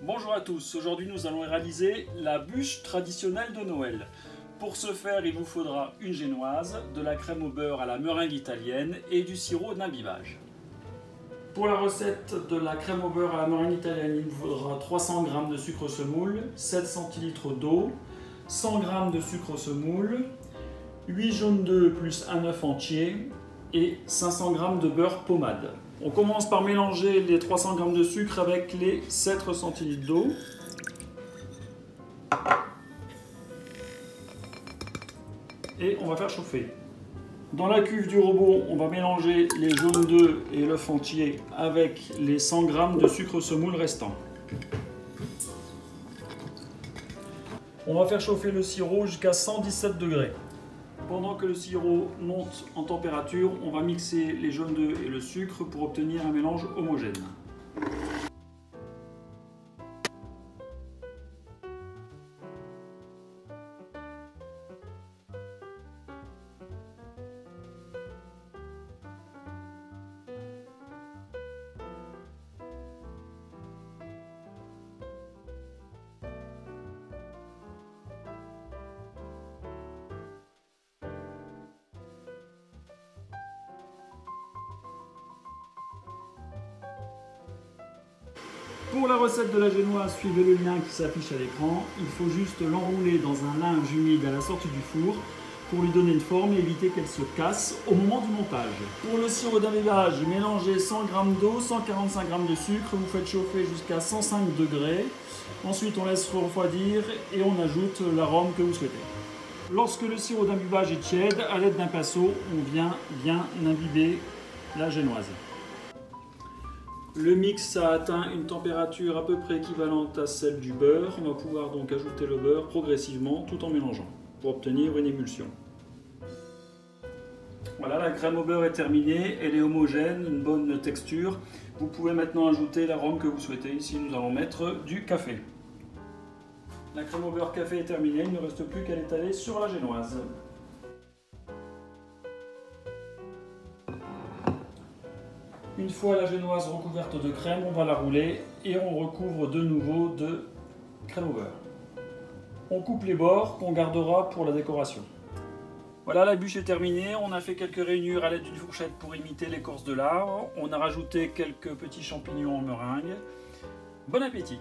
Bonjour à tous, aujourd'hui nous allons réaliser la bûche traditionnelle de Noël. Pour ce faire, il vous faudra une génoise, de la crème au beurre à la meringue italienne et du sirop d'imbibage. Pour la recette de la crème au beurre à la meringue italienne, il vous faudra 300 g de sucre semoule, 7 centilitres d'eau, 100 g de sucre semoule, 8 jaunes d'œufs plus un œuf entier et 500 g de beurre pommade. On commence par mélanger les 300 g de sucre avec les 7 centilitres d'eau. Et on va faire chauffer. Dans la cuve du robot, on va mélanger les jaunes d'œufs et l'œuf entier avec les 100 g de sucre semoule restants. On va faire chauffer le sirop jusqu'à 117 degrés. Pendant que le sirop monte en température, on va mixer les jaunes d'œufs et le sucre pour obtenir un mélange homogène. Pour la recette de la génoise, suivez le lien qui s'affiche à l'écran. Il faut juste l'enrouler dans un linge humide à la sortie du four pour lui donner une forme et éviter qu'elle se casse au moment du montage. Pour le sirop d'imbibage, mélangez 100 g d'eau, 145 g de sucre, vous faites chauffer jusqu'à 105 degrés. Ensuite, on laisse refroidir et on ajoute l'arôme que vous souhaitez. Lorsque le sirop d'imbibage est tiède, à l'aide d'un pinceau, on vient bien imbiber la génoise. Le mix a atteint une température à peu près équivalente à celle du beurre. On va pouvoir donc ajouter le beurre progressivement tout en mélangeant pour obtenir une émulsion. Voilà, la crème au beurre est terminée, elle est homogène, une bonne texture. Vous pouvez maintenant ajouter l'arôme que vous souhaitez. Ici, nous allons mettre du café. La crème au beurre café est terminée, il ne reste plus qu'à l'étaler sur la génoise. Une fois la génoise recouverte de crème, on va la rouler et on recouvre de nouveau de crème au beurre. On coupe les bords qu'on gardera pour la décoration. Voilà, la bûche est terminée. On a fait quelques rainures à l'aide d'une fourchette pour imiter l'écorce de l'arbre. On a rajouté quelques petits champignons en meringue. Bon appétit!